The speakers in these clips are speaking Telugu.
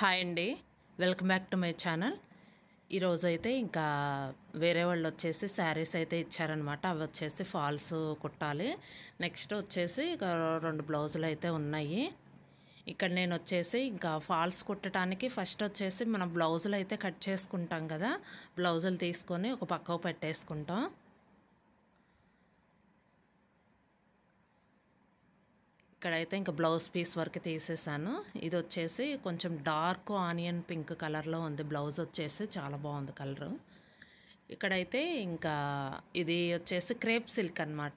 హాయ్ అండి, welcome back to my channel. ఈరోజు అయితే ఇంకా వేరే వాళ్ళు వచ్చేసి శారీస్ అయితే ఇచ్చారనమాట. అవి వచ్చేసి ఫాల్స్ కుట్టాలి. నెక్స్ట్ వచ్చేసి ఇక 2 బ్లౌజులు అయితే ఉన్నాయి. ఇక్కడ నేను వచ్చేసి ఇంకా ఫాల్స్ కుట్టడానికి ఫస్ట్ వచ్చేసి మనం బ్లౌజులు అయితే కట్ చేసుకుంటాం కదా. బ్లౌజులు తీసుకొని ఒక పక్కకు పెట్టేసుకుంటాం. ఇక్కడైతే ఇంకా బ్లౌజ్ పీస్ వరకు తీసేసాను. ఇది వచ్చేసి కొంచెం డార్క్ ఆనియన్ పింక్ కలర్లో ఉంది. బ్లౌజ్ వచ్చేసి చాలా బాగుంది కలరు. ఇక్కడైతే ఇంకా ఇది వచ్చేసి క్రేప్ సిల్క్ అనమాట.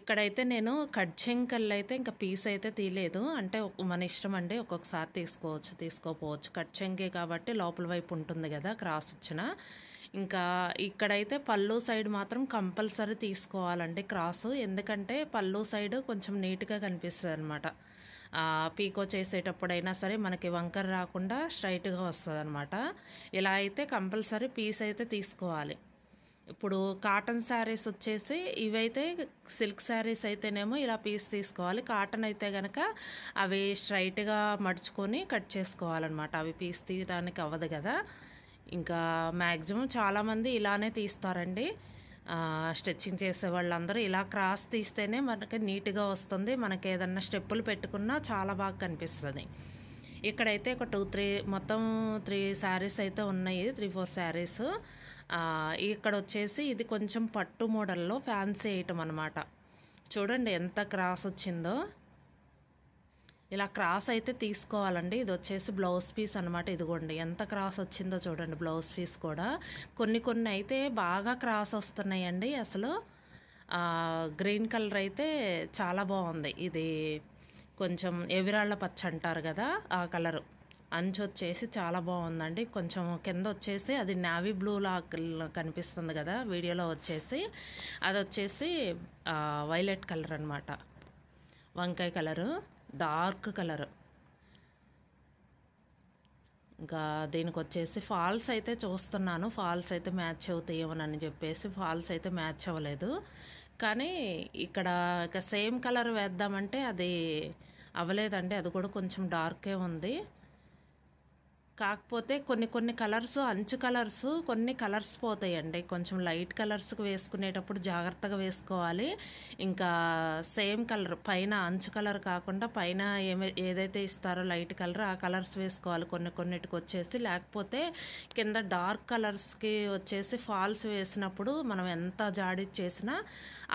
ఇక్కడైతే నేను కట్ చెంకల్ అయితే ఇంకా పీస్ అయితే తీయలేదు. అంటే మన ఇష్టం అండి, ఒక్కొక్కసారి తీసుకోవచ్చు తీసుకోపోవచ్చు. కట్ చెంకే కాబట్టి లోపల వైపు ఉంటుంది కదా క్రాస్ వచ్చిన. ఇంకా ఇక్కడైతే పళ్ళు సైడ్ మాత్రం కంపల్సరీ తీసుకోవాలండి క్రాసు. ఎందుకంటే పళ్ళు సైడ్ కొంచెం నీట్గా కనిపిస్తుంది అనమాట. పీకో చేసేటప్పుడైనా సరే మనకి వంకర రాకుండా స్ట్రైట్గా వస్తుంది అనమాట. ఇలా అయితే కంపల్సరీ పీస్ అయితే తీసుకోవాలి. ఇప్పుడు కాటన్ శారీస్ వచ్చేసి ఇవైతే సిల్క్ శారీస్ అయితేనేమో ఇలా పీస్ తీసుకోవాలి. కాటన్ అయితే కనుక అవి స్ట్రైట్గా మడుచుకొని కట్ చేసుకోవాలన్నమాట. అవి పీస్ తీయడానికి అవ్వదు కదా. ఇంకా మ్యాక్సిమం చాలామంది ఇలానే తీస్తారండి. స్టిచ్చింగ్ చేసే వాళ్ళందరూ ఇలా క్రాస్ తీస్తేనే మనకి నీట్గా వస్తుంది. మనకి ఏదన్నా స్టెప్పులు పెట్టుకున్నా చాలా బాగా కనిపిస్తుంది. ఇక్కడైతే ఒక 2-3 మొత్తం 3 శారీస్ అయితే ఉన్నాయి. 3-4 శారీస్. ఇక్కడ వచ్చేసి ఇది కొంచెం పట్టు మోడల్లో ఫ్యాన్సీ ఐటమ్ అనమాట. చూడండి ఎంత క్రాస్ వచ్చిందో. ఇలా క్రాస్ అయితే తీసుకోవాలండి. ఇది వచ్చేసి బ్లౌజ్ పీస్ అనమాట. ఇదిగోండి ఎంత క్రాస్ వచ్చిందో చూడండి. బ్లౌజ్ పీస్ కూడా కొన్ని అయితే బాగా క్రాస్ వస్తున్నాయండి. అసలు గ్రీన్ కలర్ అయితే చాలా బాగుంది. ఇది కొంచెం ఎవిరాళ్ళ పచ్చ అంటారు కదా, ఆ కలరు. అంచు వచ్చేసి చాలా బాగుందండి. కొంచెం కింద వచ్చేసి అది నావీ బ్లూ లా కనిపిస్తుంది కదా వీడియోలో వచ్చేసి. అది వచ్చేసి వైలెట్ కలర్ అనమాట. వంకాయ కలరు, డార్క్ కలర్. ఇంకా దీనికి వచ్చేసి ఫాల్స్ అయితే చూస్తున్నాను. ఫాల్స్ అయితే మ్యాచ్ అవుతాయేమోనని చెప్పేసి ఫాల్స్ అయితే మ్యాచ్ అవ్వలేదు. కానీ ఇక్కడ ఇక సేమ్ కలర్ వేద్దామంటే అది అవ్వలేదండి. అది కూడా కొంచెం డార్కే ఉంది. కాకపోతే కొన్ని కలర్స్, అంచు కలర్స్ కొన్ని కలర్స్ పోతాయండి. కొంచెం లైట్ కలర్స్కి వేసుకునేటప్పుడు జాగ్రత్తగా వేసుకోవాలి. ఇంకా సేమ్ కలర్ పైన అంచు కలర్ కాకుండా పైన ఏదైతే ఇస్తారో లైట్ కలర్ ఆ కలర్స్ వేసుకోవాలి కొన్నిటికి వచ్చేసి. లేకపోతే కింద డార్క్ కలర్స్కి వచ్చేసి ఫాల్స్ వేసినప్పుడు మనం ఎంత జాడిచ్చేసినా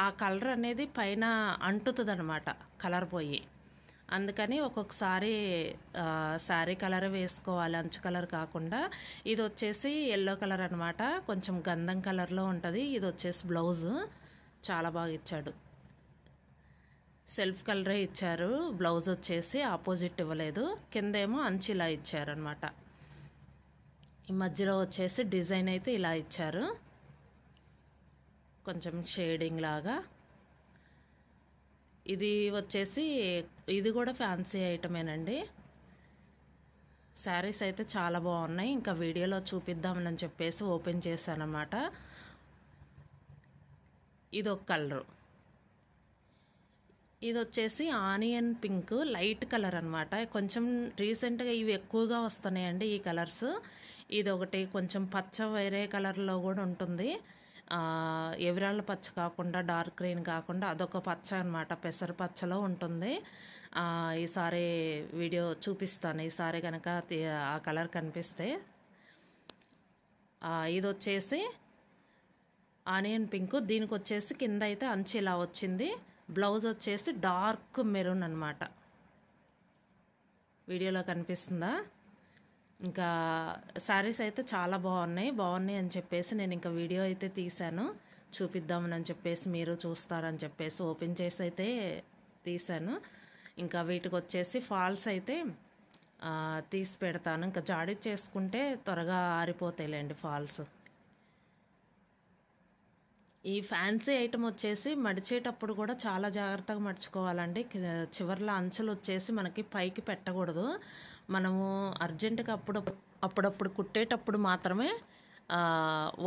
ఆ కలర్ అనేది పైన అంటుతుంది అనమాట, కలర్ పోయి. అందుకని ఒక్కొక్కసారి శారీ కలర్ వేసుకోవాలి, అంచు కలర్ కాకుండా. ఇది వచ్చేసి ఎల్లో కలర్ అనమాట. కొంచెం గంధం కలర్లో ఉంటుంది. ఇది వచ్చేసి బ్లౌజు చాలా బాగా ఇచ్చాడు. సెల్ఫ్ కలరే ఇచ్చారు. బ్లౌజ్ వచ్చేసి ఆపోజిట్ ఇవ్వలేదు. కిందేమో అంచు ఇలా ఇచ్చారనమాట. ఈ మధ్యలో వచ్చేసి డిజైన్ అయితే ఇలా ఇచ్చారు, కొంచెం షేడింగ్ లాగా. ఇది వచ్చేసి ఇది కూడా ఫ్యాన్సీ ఐటమేనండి. శారీస్ అయితే చాలా బాగున్నాయి. ఇంకా వీడియోలో చూపిద్దామని చెప్పేసి ఓపెన్ చేశాను అన్నమాట. ఇది ఒక కలరు. ఇది వచ్చేసి ఆనియన్ పింక్ లైట్ కలర్ అనమాట. కొంచెం రీసెంట్గా ఇవి ఎక్కువగా వస్తున్నాయండి ఈ కలర్స్. ఇది ఒకటి కొంచెం పచ్చ వేరే కలర్లో కూడా ఉంటుంది. ఎవిరాళ్ళ పచ్చ కాకుండా డార్క్ గ్రీన్ కాకుండా అదొక పచ్చ అనమాట. పెసర పచ్చలో ఉంటుంది. ఈసారి వీడియో చూపిస్తాను ఈసారి కనుక ఆ కలర్ కనిపిస్తే. ఇది వచ్చేసి ఆనియన్ పింక్. దీనికి వచ్చేసి కింద అయితే అంచు ఇలా వచ్చింది. బ్లౌజ్ వచ్చేసి డార్క్ మెరూన్ అనమాట. వీడియోలో కనిపిస్తుందా? ఇంకా శారీస్ అయితే చాలా బాగున్నాయి అని చెప్పేసి నేను ఇంకా వీడియో అయితే తీశాను, చూపిద్దామని చెప్పేసి మీరు చూస్తారని చెప్పేసి ఓపెన్ చేసి అయితే తీశాను. ఇంకా వీటికి వచ్చేసి ఫాల్స్ అయితే తీసి పెడతాను. ఇంకా జాడీ చేసుకుంటే త్వరగా ఆరిపోతాయిలేండి ఫాల్స్. ఈ ఫ్యాన్సీ ఐటమ్ వచ్చేసి మడిచేటప్పుడు కూడా చాలా జాగ్రత్తగా మడుచుకోవాలండి. చివర్ల అంచులు వచ్చేసి మనకి పైకి పెట్టకూడదు. మనము అర్జెంటుగా అప్పుడప్పుడు కుట్టేటప్పుడు మాత్రమే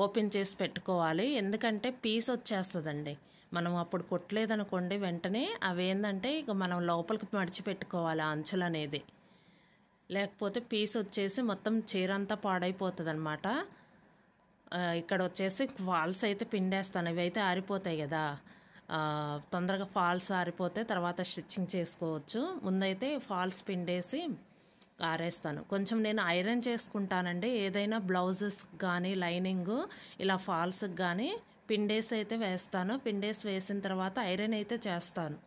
ఓపెన్ చేసి పెట్టుకోవాలి. ఎందుకంటే పీస్ వచ్చేస్తుందండి. మనం అప్పుడు కుట్టలేదనుకోండి వెంటనే అవి ఏంటంటే ఇక మనం లోపలికి మడిచి పెట్టుకోవాలి ఆ అంచులు అనేది. లేకపోతే పీస్ వచ్చేసి మొత్తం చీర అంతా పాడైపోతుంది అనమాట. ఇక్కడ వచ్చేసి ఫాల్స్ అయితే పిండేస్తాను, ఇవి అయితే ఆరిపోతాయి కదా, తొందరగా ఫాల్స్ ఆరిపోతే తర్వాత స్టిచ్చింగ్ చేసుకోవచ్చు. ముందైతే ఫాల్స్ పిండేసి ఆరేస్తాను. కొంచెం నేను ఐరన్ చేసుకుంటానండి, ఏదైనా బ్లౌజెస్ కానీ లైనింగ్ ఇలా ఫాల్స్కి కానీ పిండేసి అయితే వేస్తాను. పిండేసి వేసిన తర్వాత ఐరన్ అయితే చేస్తాను.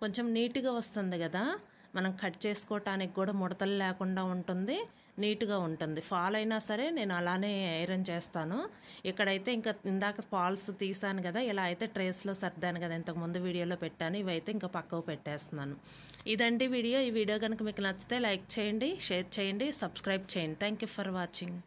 కొంచెం నీట్గా వస్తుంది కదా, మనం కట్ చేసుకోవటానికి కూడా ముడతలు లేకుండా ఉంటుంది, నీట్గా ఉంటుంది. ఫాల్ అయినా సరే నేను అలానే ఐరన్ చేస్తాను. ఇక్కడైతే ఇంకా ఇందాక ఫాల్స్ తీసాను కదా, ఇలా అయితే ట్రేస్లో సర్దాను కదా, ఇంతకుముందు వీడియోలో పెట్టాను, ఇవైతే ఇంకా పక్కకు పెట్టేస్తున్నాను. ఇదండి వీడియో. ఈ వీడియో కనుక మీకు నచ్చితే లైక్ చేయండి, షేర్ చేయండి, సబ్స్క్రైబ్ చేయండి. Thank you for watching.